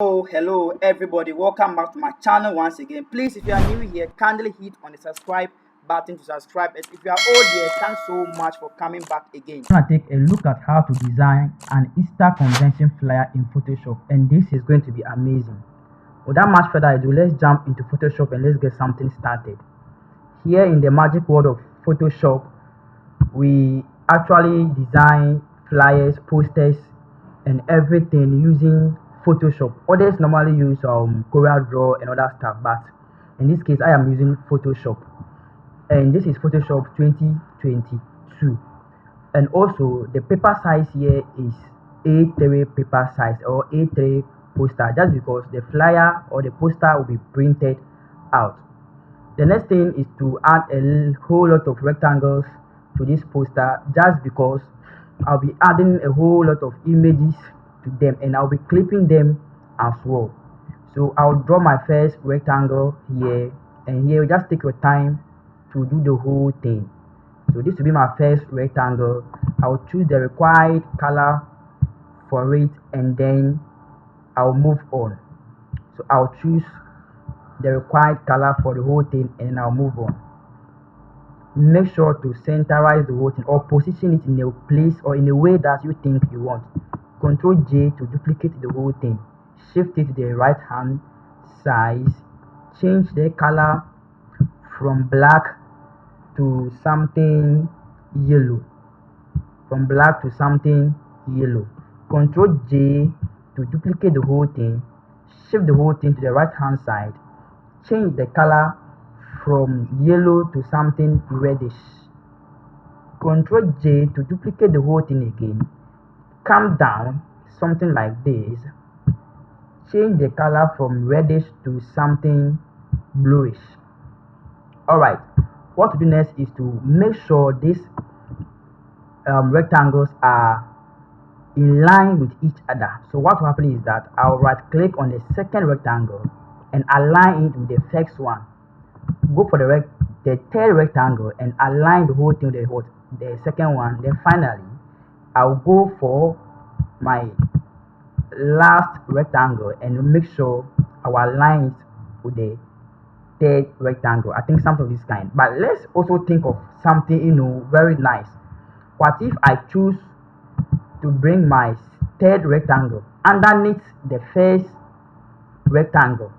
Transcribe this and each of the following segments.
Oh, hello everybody, welcome back to my channel once again. Please, if you are new here, kindly hit on the subscribe button to subscribe. And if you are old here, thanks so much for coming back again. We're going to take a look at how to design an Easter convention flyer in Photoshop, and this is going to be amazing. Without much further ado, let's jump into Photoshop and let's get something started. Here in the magic world of Photoshop, we actually design flyers, posters, and everything using Photoshop. Others normally use CorelDRAW and other stuff, but in this case I am using Photoshop, and this is Photoshop 2022. And also the paper size here is A3 paper size or A3 poster, just because the flyer or the poster will be printed out. The next thing is to add a whole lot of rectangles to this poster, just because I'll be adding a whole lot of images to them and I'll be clipping them as well. So I'll draw my first rectangle here, and here just take your time to do the whole thing. So this will be my first rectangle. I'll choose the required color for it and then I'll move on. So I'll choose the required color for the whole thing and then I'll move on. Make sure to centerize the whole thing or position it in a place or in a way that you think you want. Ctrl J to duplicate the whole thing. Shift it to the right hand side. Change the color from black to something yellow. From black to something yellow. Ctrl J to duplicate the whole thing. Shift the whole thing to the right hand side. Change the color from yellow to something reddish. Ctrl J to duplicate the whole thing again. Come down, something like this. Change the color from reddish to something bluish. Alright, what to do next is to make sure these rectangles are in line with each other. So what will happen is that I'll right click on the second rectangle and align it with the first one. Go for the third rectangle and align the whole thing with the second one. Then finally I'll go for my last rectangle and make sure I align it with the third rectangle. I think something of this kind. But let's also think of something very nice. What if I choose to bring my third rectangle underneath the first rectangle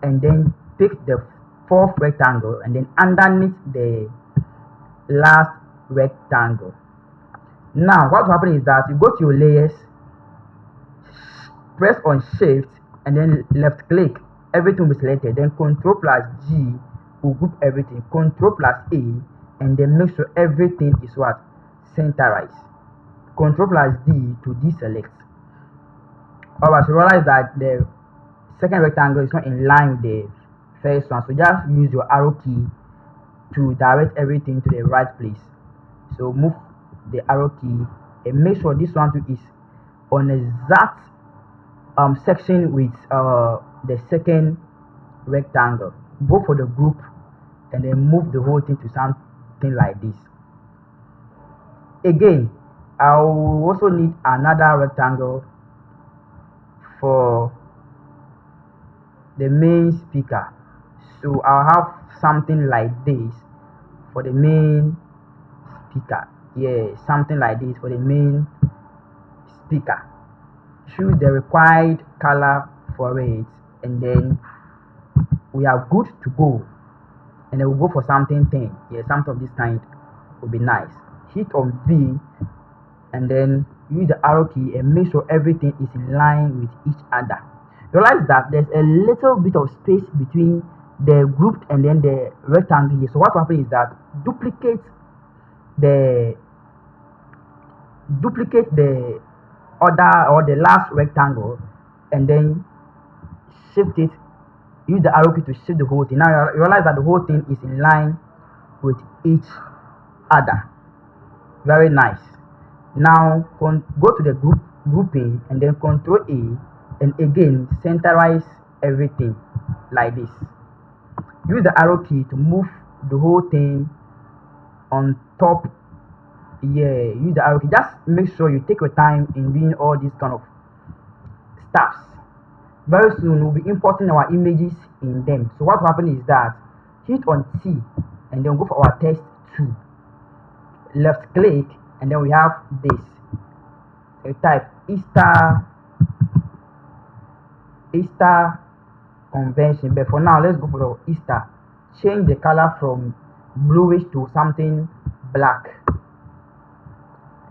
and then pick the fourth rectangle and then underneath the last rectangle? Now what will happen is that you go to your layers, press on shift and then left click, everything will be selected, then Ctrl plus G will group everything, Ctrl plus A, and then make sure everything is what? Centerized. Ctrl plus D to deselect. Alright, so realize that the second rectangle is not in line with the first one, so just use your arrow key to direct everything to the right place. So move the arrow key and make sure this one too is on exact section with the second rectangle. Go for the group and then move the whole thing to something like this. Again, I will also need another rectangle for the main speaker. So I'll have something like this for the main speaker. Yeah, something like this for the main speaker. Choose the required color for it and then we are good to go. And then we'll go for something thin. Yeah, something of this kind will be nice. Hit on V and then use the arrow key and make sure everything is in line with each other. Realize that there's a little bit of space between the grouped and then the rectangle here. So what will happen is that duplicate the other or the last rectangle and then shift it. Use the arrow key to shift the whole thing. Now you realize that the whole thing is in line with each other. Very nice. Now go to the grouping and then Ctrl A and again centerize everything like this. Use the arrow key to move the whole thing on top. Yeah, use the arrow key. Just make sure you take your time in doing all these kind of stuffs. very soon we'll be importing our images in them. So what will happen is that hit on T and then go for our text 2, left click, and then we have this. So type Easter convention, but for now let's go for the Easter. Change the color from bluish to something black.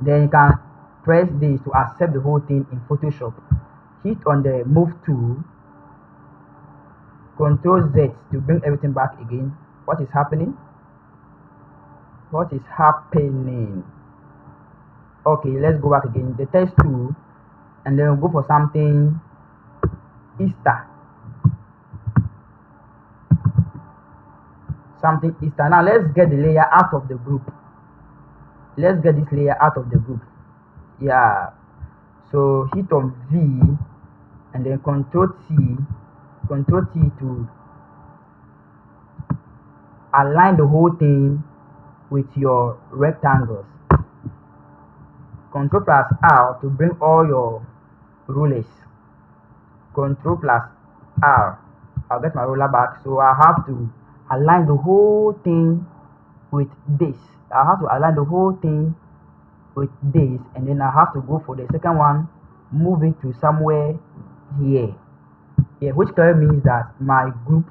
Then you can press this to accept the whole thing in Photoshop. Hit on the move tool, Control Z to bring everything back again. What is happening? What is happening? Okay, let's go back again. The text tool, and then we'll go for something Easter. Something Easter. Now let's get the layer out of the group. Let's get this layer out of the group. Yeah. So hit on V and then Control T to align the whole thing with your rectangles. Control plus R to bring all your rulers. Control plus R. I'll get my ruler back. So I have to align the whole thing with this. I have to align the whole thing with this, and then I have to go for the second one, move it to somewhere here. Yeah, which clearly means that my group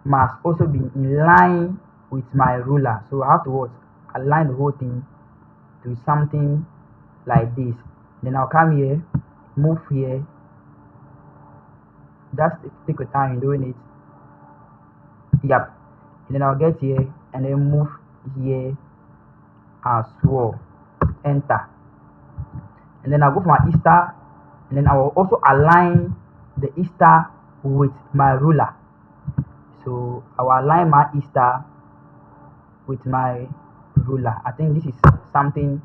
must also be in line with my ruler. So I have to what? Align the whole thing to something like this. Then I'll come here, move here. Just take your time in doing it. Yep. And then I'll get here and then move here as well. Enter. And then I'll go for my Easter, and then I will also align the Easter with my ruler. So I will align my Easter with my ruler. I think this is something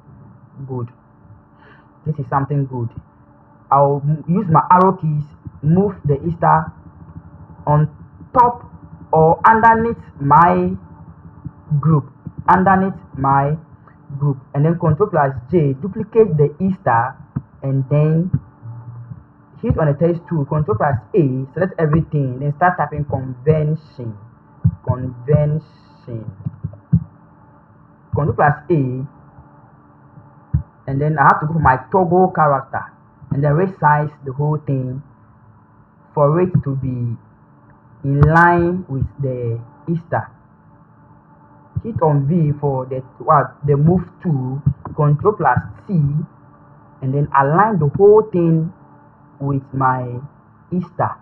good. This is something good. I'll use my arrow keys, move the Easter on top or underneath my group. And then Control plus J, duplicate the Easter, and then hit on the text tool, Control plus A, select everything, then start typing convention. Control plus A, and then I have to go for my toggle character and then resize the whole thing for it to be in line with the Easter. Hit on V for the move tool, Control plus C, and then align the whole thing with my Easter.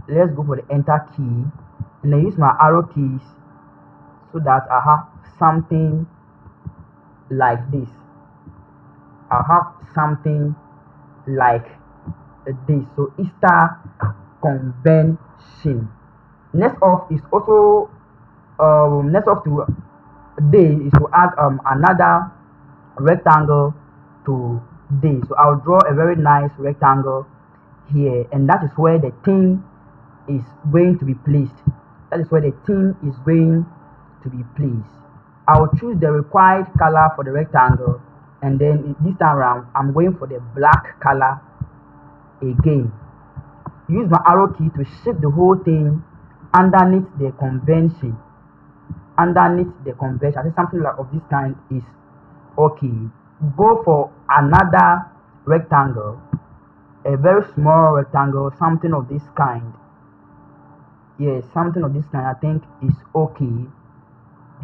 Let's go for the enter key, and then use my arrow keys so that I have something like this. I have something like this. So Easter convention. Next off is also next off to day is to add another rectangle to day. So I'll draw a very nice rectangle here, and that is where the theme is going to be placed. I'll choose the required color for the rectangle, and then this time around I'm going for the black color again. Use my arrow key to shift the whole thing underneath the convention. I think something like of this kind is okay. Go for another rectangle, a very small rectangle, something of this kind. Yes, something of this kind I think is okay.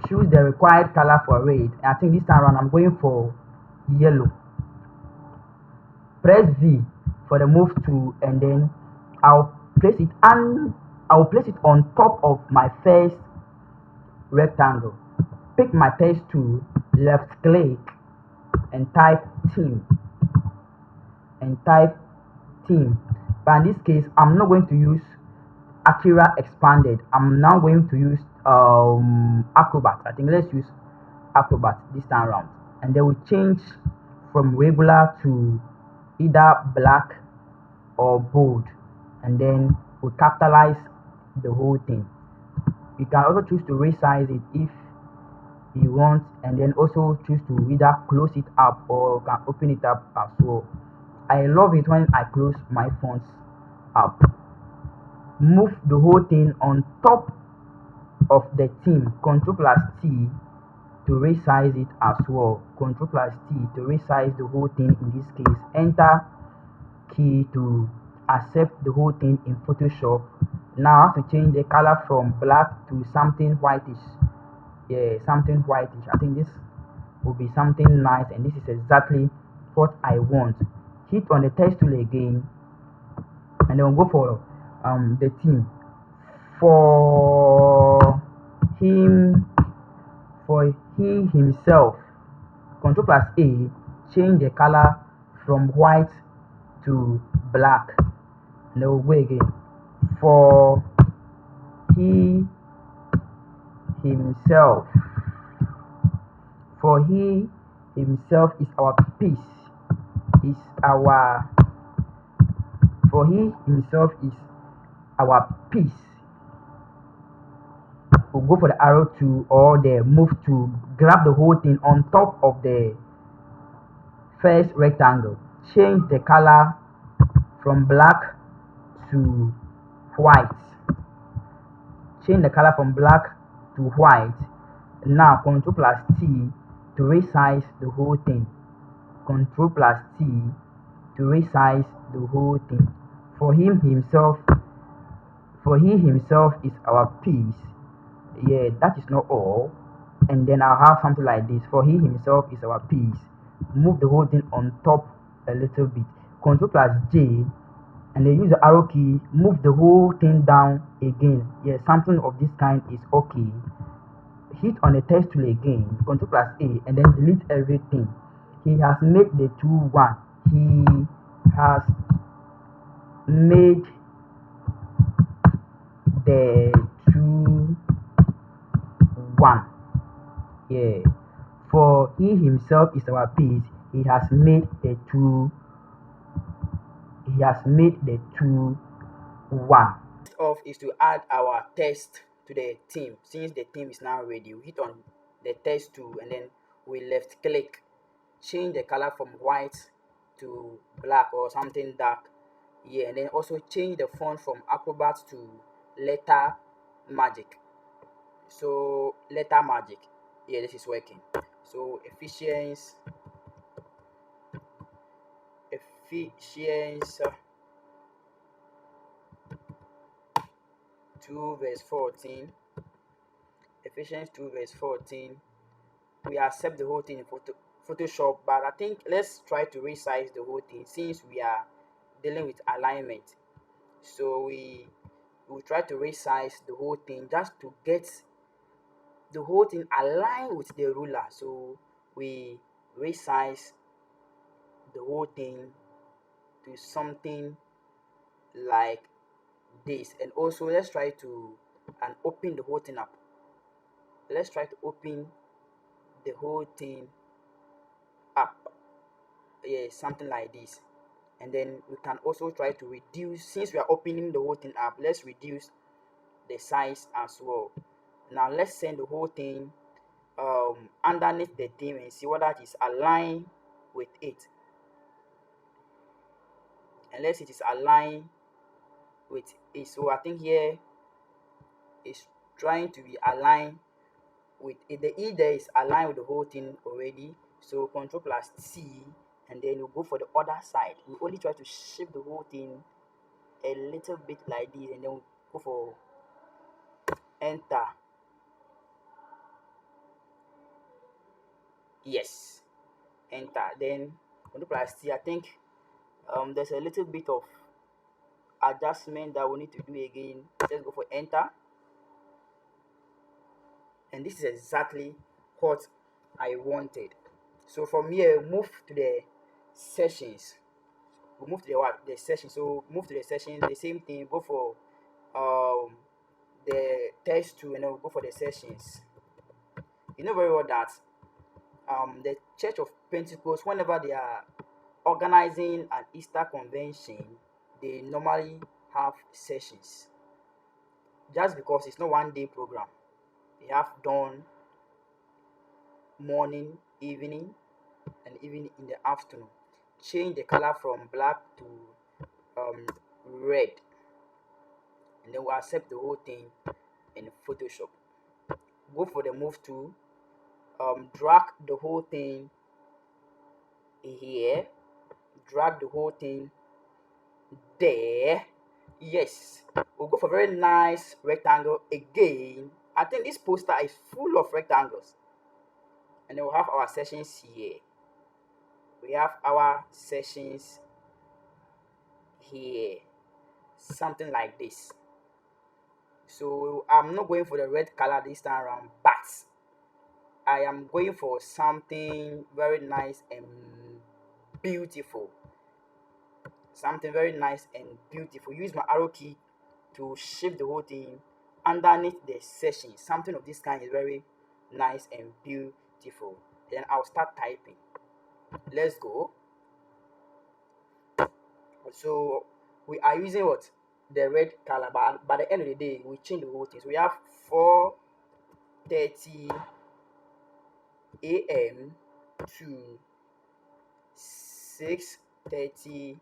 Choose the required color for it. I think this time around I'm going for yellow. Press V for the move tool, and then I'll place it on top of my first rectangle. Pick my text tool, left click, and type theme. But in this case, I'm not going to use Akira expanded. I'm now going to use Acrobat. I think let's use Acrobat this time around, and then we change from regular to either black or bold, and then we capitalize the whole thing. You can also choose to resize it if you want, and then also choose to either close it up or you can open it up as well. I love it when I close my fonts up. Move the whole thing on top of the theme. Ctrl plus T to resize it as well. Ctrl plus T to resize the whole thing in this case. Enter key to accept the whole thing in Photoshop. Now I have to change the color from black to something whitish. Yeah, something whitish. I think this will be something nice, and this is exactly what I want. Hit on the text tool again, and then we'll go for the theme. For him, for he himself, Ctrl plus A, change the color from white to black. And then we'll go again. For he himself, for he himself is our peace. Is our For he himself is our peace. We'll go for the arrow tool or the move to grab the whole thing on top of the first rectangle. Change the color from black to white. Change the color from black to white. Now Ctrl plus T to resize the whole thing. Ctrl plus T to resize the whole thing. For him himself, for he himself is our peace. Yeah, that is not all. And then I'll have something like this. For he himself is our peace. Move the whole thing on top a little bit. Ctrl plus J, and then use the arrow key. Move the whole thing down again. Yeah, something of this kind is okay. Hit on the text tool again. Ctrl plus A, and then delete everything. He has made the 2-1. He has made the 2-1. Yeah. For he himself is our peace. He has made the 2. He has made the 2-1. Off is to add our text to the theme. Since the theme is now ready, we hit on the text tool, and then we left click, change the color from white to black or something dark. Yeah, and then also change the font from Acrobat to Letter Magic. So Letter Magic. Yeah, this is working. So Ephesians 2 verse 14. Ephesians 2 verse 14. We accept the whole thing in Photoshop, but I think let's try to resize the whole thing since we are dealing with alignment. So we will try to resize the whole thing just to get the whole thing aligned with the ruler. So we resize the whole thing to something like this. And also let's try to open the whole thing up. Let's try to open the whole thing up. Yeah, something like this. And then we can also try to reduce, since we are opening the whole thing up, let's reduce the size as well. Now let's send the whole thing underneath the theme and see whether it is aligned with it. Unless it is aligned with it. So I think here is trying to be aligned with it. The E there is aligned with the whole thing already. So Ctrl plus C, and then we'll go for the other side. We only try to shift the whole thing a little bit like this, and then we'll go for enter. Yes, enter. Then Ctrl plus C. I think there's a little bit of adjustment that we need to do again. Let's go for enter. And this is exactly what I wanted. So from here, move to the sessions. We move to the session. So move to the sessions. The same thing. Go for the text tool, and then we'll go for the sessions. You know very well that the Church of Pentecost, whenever they are organizing an Easter convention, they normally have sessions. Just because it's not one day program, they have dawn, morning, evening, and even in the afternoon. change the color from black to red, and then we'll accept the whole thing in Photoshop. Go for the move tool, drag the whole thing here, drag the whole thing there. Yes, we'll go for very nice rectangle again. I think this poster is full of rectangles, and then we'll have our sessions here. We have our sessions here, something like this. So I'm not going for the red color this time around, but I am going for something very nice and beautiful. Something very nice and beautiful. Use my arrow key to shift the whole thing underneath the session. Something of this kind is very nice and beautiful. Then I'll start typing. Let's go. So we are using what? The red color, but by the end of the day, we change the whole thing. So we have 4:30 a.m. to 6:30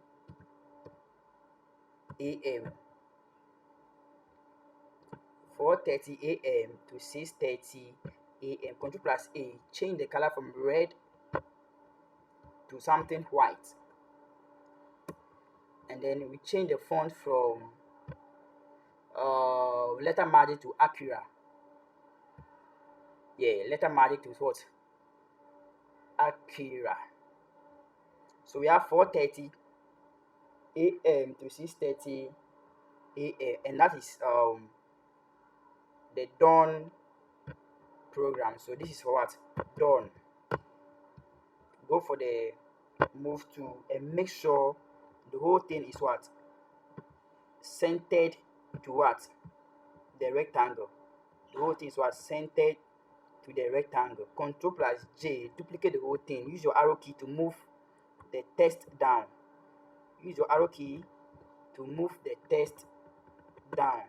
a.m. 4:30 a.m. to 6:30 a.m. Control plus A, change the color from red to something white, and then we change the font from letter magic to Acura. Yeah, letter magic to what? Acura. So we have 4:30 a.m. to 6:30 a.m. and that is the dawn program. So this is for what? Dawn. Go for the move to and make sure the whole thing is what? Centered to what? The rectangle. The whole thing is what? Centered to the rectangle. Control plus J, duplicate the whole thing. Use your arrow key to move the text down. Use your arrow key to move the text down.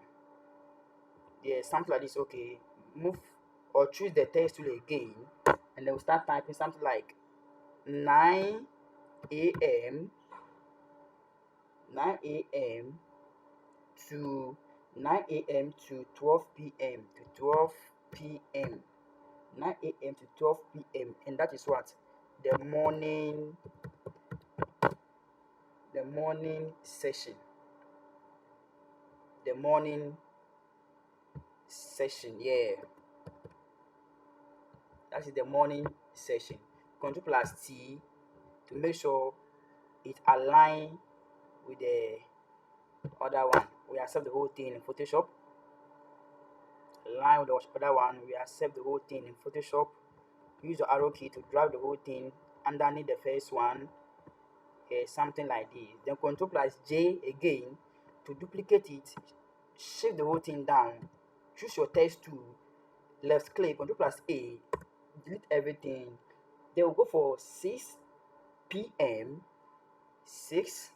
Yeah, something like this. Okay, move or choose the text tool again, and then we'll start typing something like 9 a.m. 9 a.m. to 9 a.m. to 12 p.m. to 12 p.m. 9 a.m. to 12 p.m. and that is what? The morning session. The morning session, yeah. That is the morning session. Control plus T to make sure it align with the other one. We accept the whole thing in Photoshop. Align with the other one. We accept the whole thing in Photoshop. Use the arrow key to drag the whole thing underneath the first one. Something like this. Then Control plus J again to duplicate it. Shift the whole thing down. Choose your text tool. Left click. Control plus A. Delete everything. Then we'll go for 6 p.m. 6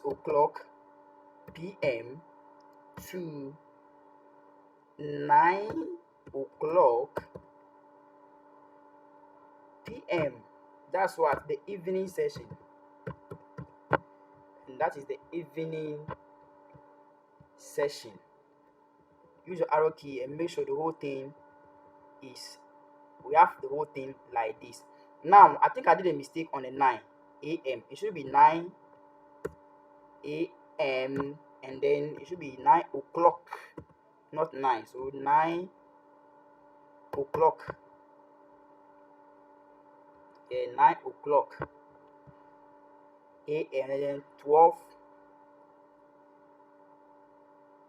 o'clock p.m. to 9 o'clock p.m. That's what the evening session, and that is the evening session. Use your arrow key and make sure the whole thing is, we have the whole thing like this. Now I think I did a mistake on the 9 a.m. It should be 9 a.m. and then it should be 9 o'clock, not 9. So 9 o'clock. Yeah, 9 o'clock a.m. and then 12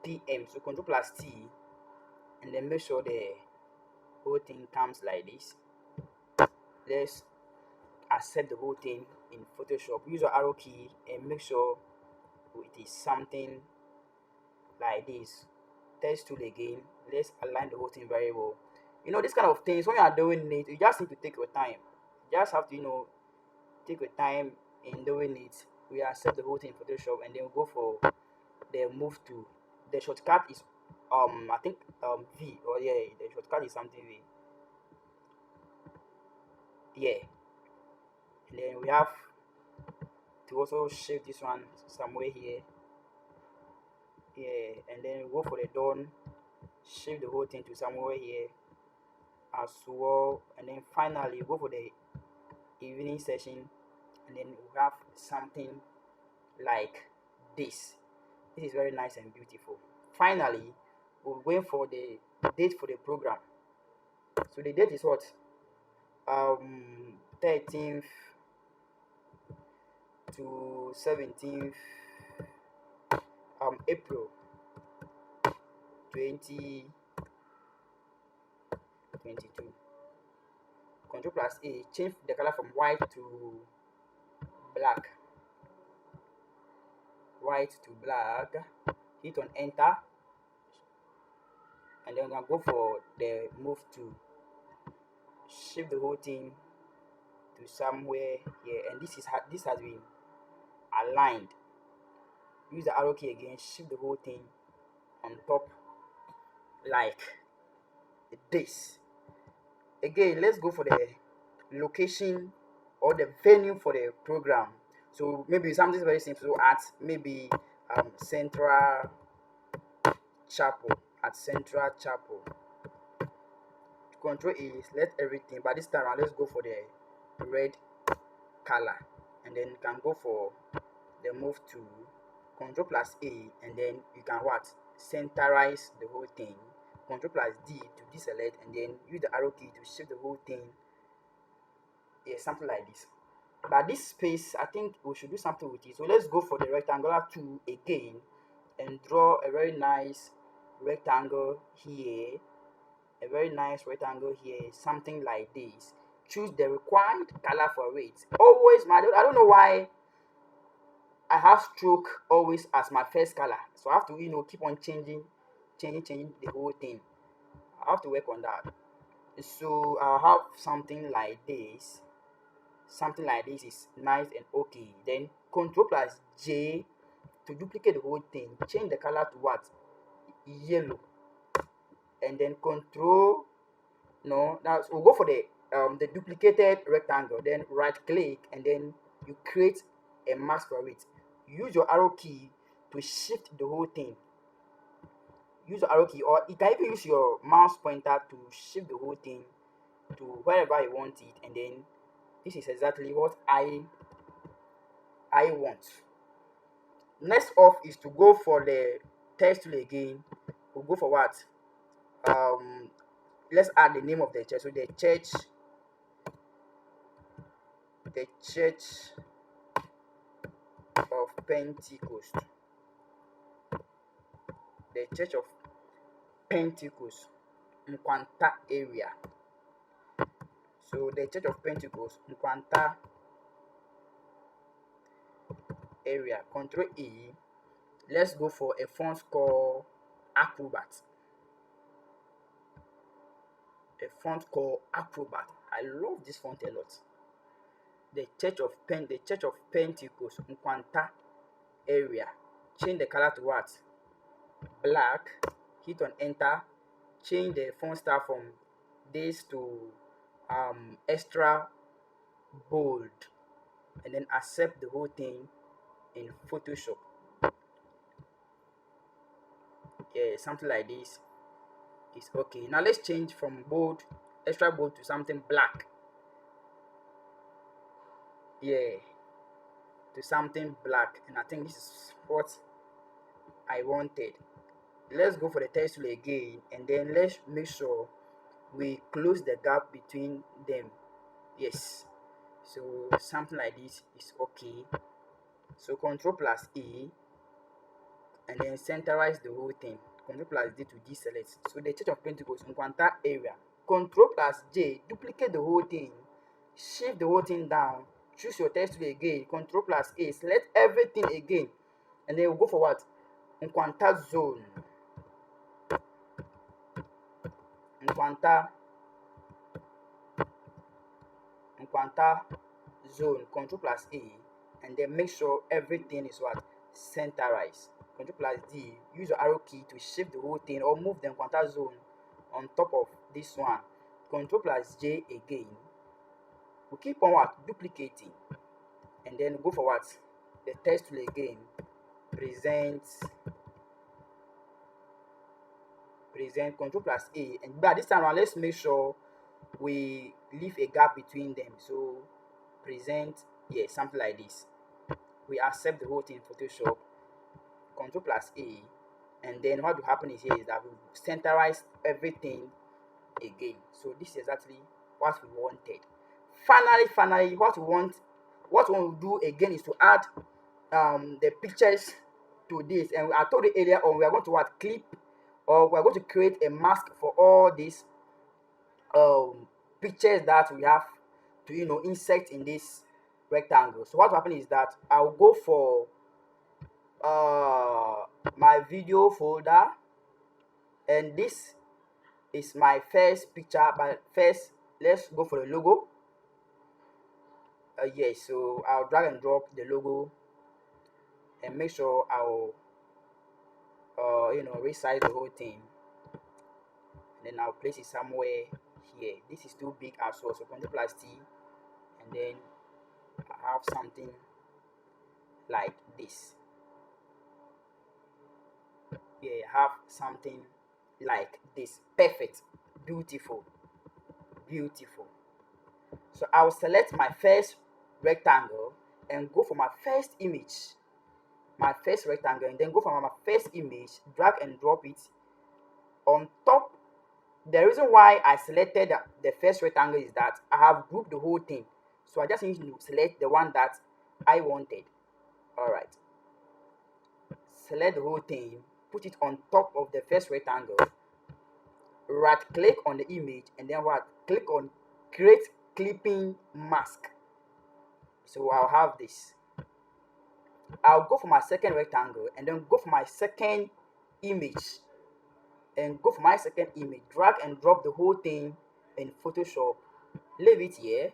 p.m. So Control plus T and then make sure the whole thing comes like this. Let's accept the whole thing in Photoshop. Use your arrow key and make sure it is something like this. Text tool again. Let's align the whole thing very well. This kind of things, when you are doing it, you just need to take your time. You just have to take your time in doing it. We accept the whole thing in Photoshop and then we'll go for the move to. The shortcut is I think V, or yeah, the shortcut is something V. here, and then we have to also shift this one somewhere here, and then go for the dawn, shift the whole thing to somewhere here as well, and then finally go for the evening session, and then we have something like this. This is very nice and beautiful. Finally, we're going for the date for the program. So the date is what? 13th to 17th April 2022. Control plus A, change the color from white to black. White to black. Hit on enter, and then we can go for the move to shift the whole thing to somewhere here, and this has been aligned. Use the arrow key again, shift the whole thing on top like this. Again, let's go for the location or the venue for the program. So maybe something very simple at maybe Central Chapel. At Central Chapel. Control A, select everything, but this time around let's go for the red color, and then you can go for the move to Control plus A, and then you can what? Centerize the whole thing. Control plus D to deselect, and then use the arrow key to shift the whole thing. Yeah, something like this. But this space, I think we should do something with it. So let's go for the rectangular tool again and draw a very nice rectangle here. A very nice rectangle here, something like this. Choose the required color for it. Always, I don't know why I have stroke always as my first color, so I have to keep on changing the whole thing. I have to work on that. So I'll have something like this. Something like this is nice and okay. Then Control plus J to duplicate the whole thing. Change the color to what? Yellow. And then Control, no, now so we'll go for the duplicated rectangle. Then right click, and then you create a mask for it. Use your arrow key to shift the whole thing. Use your arrow key, or you can even use your mouse pointer to shift the whole thing to wherever you want it, and then this is exactly what I want. Next off is to go for the text tool again. We'll go for what? Let's add the name of the church. So the church of Pentecost. The Church of Pentecost, Nkwanta area. So the Church of Pentecost, Nkwanta area. Control E. Let's go for a font called Acrobat. A font called Acrobat. I love this font a lot. The Church of Pentecost, Nkwanta area. Change the color to what? Black. Hit on enter. Change the font style from this to extra bold, and then accept the whole thing in Photoshop. Yeah, something like this is okay. Now let's change from bold, extra bold, to something black. Yeah, to something black, and I think this is what I wanted. Let's go for the text tool again, and then let's make sure we close the gap between them. Yes, so something like this is okay. So Control plus E, and then centerize the whole thing. Control plus D to deselect. So the Church of Pentecost, Nkwanta area. Control plus J, duplicate the whole thing. Shift the whole thing down. Choose your text tool again. Control plus A, select everything again, and then we'll go for what? Nkwanta zone. Nkwanta zone. Control plus A, and then make sure everything is what? Centerized. Control plus D. Use your arrow key to shift the whole thing or move the Nkwanta zone on top of this one. Control plus J again. we keep on what duplicating, and then go for what the text tool again, present control plus A, and but this time around let's make sure we leave a gap between them. So present, yeah, something like this. We accept the whole thing in Photoshop, control plus A, and then what will happen is here is that we centerize everything again. So this is exactly what we wanted. Finally, what we want to do again is to add the pictures to this, and I told you earlier on we are going to what clip, or we are going to create a mask for all these pictures that we have to insert in this rectangle. So what will happen is that I'll go for my video folder, and this is my first picture. But first let's go for the logo. Yes, so I'll drag and drop the logo and make sure I'll resize the whole thing, and then I'll place it somewhere here. This is too big as well, so Ctrl plus T, and then I have something like this. Yeah, I have something like this. Perfect. Beautiful. So I'll select my first rectangle and go for my first image, my first rectangle, and then go for my first image, drag and drop it on top. The reason why I selected the first rectangle is that I have grouped the whole thing, so I just need to select the one that I wanted. All right, select the whole thing, put it on top of the first rectangle, right click on the image, and then click on create clipping mask. So I'll have this. I'll go for my second rectangle and then go for my second image, drag and drop the whole thing in Photoshop, leave it here,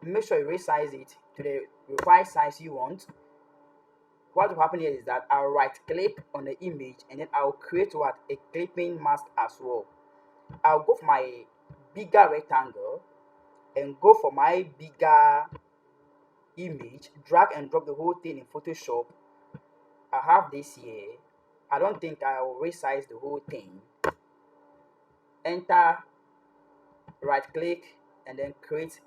make sure you resize it to the required size you want. What will happen here is that I'll right click on the image, and then I'll create a clipping mask as well. I'll go for my bigger rectangle and go for my bigger image, drag and drop the whole thing in Photoshop. I have this here. I don't think I'll resize the whole thing. Enter, right click, and then create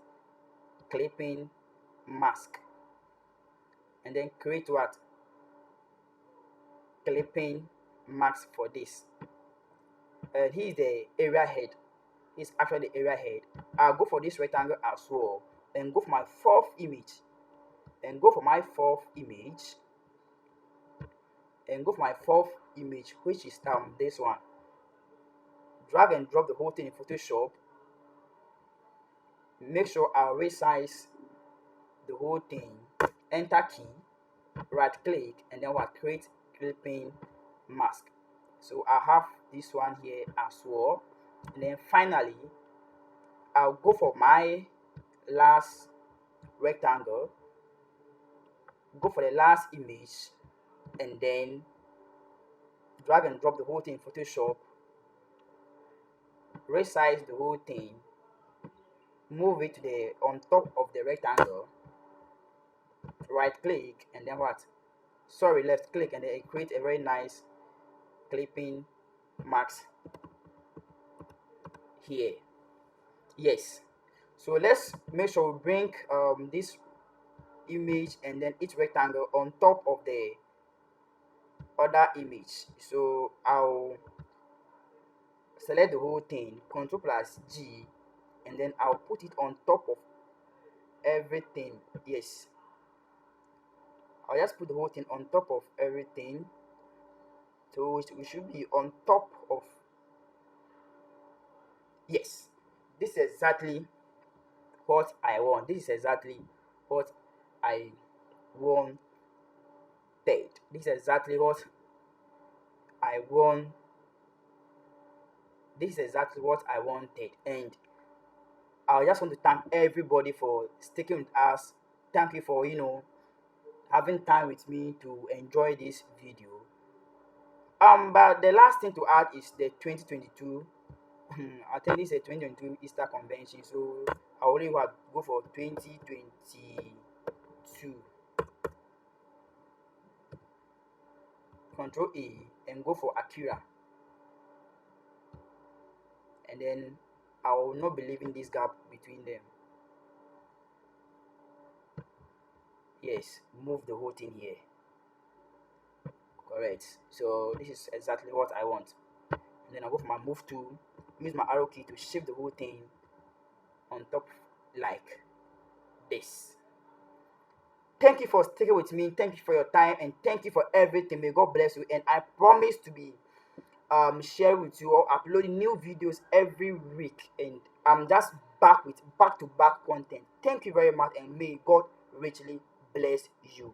clipping mask, and then create clipping mask for this. And here's the area head. He's actually the area head. I'll go for this rectangle as well, and go for my fourth image, which is this one. Drag and drop the whole thing in Photoshop. Make sure I'll resize the whole thing. Enter key, right click, and then create clipping mask. So I have this one here as well. And then finally I'll go for my last rectangle, go for the last image, and then drag and drop the whole thing in Photoshop, resize the whole thing, move it to the on top of the rectangle, right click, and then left click, and then create a very nice clipping mask here. Yes, so let's make sure we bring this image and then each rectangle on top of the other image. So I'll select the whole thing, Ctrl plus G, and then I'll put it on top of everything. Yes, I'll just put the whole thing on top of everything. So we should be on top of. Yes, this is exactly what I want. This is exactly what I wanted. This is exactly what I want. This is exactly what I wanted, and I just want to thank everybody for sticking with us. Thank you for having time with me to enjoy this video. But the last thing to add is the 2022. I think this is a 2022 Easter convention, so I only go for 2022. Control A and go for Akira, and then I will not be leaving this gap between them. Yes, move the whole thing here. Correct. So this is exactly what I want. And then I go for my move tool, use my arrow key to shift the whole thing on top like this. Thank you for sticking with me. Thank you for your time, and thank you for everything. May God bless you. And I promise to be sharing with you or uploading new videos every week. And I'm just back with back to back content. Thank you very much, and may God richly bless you.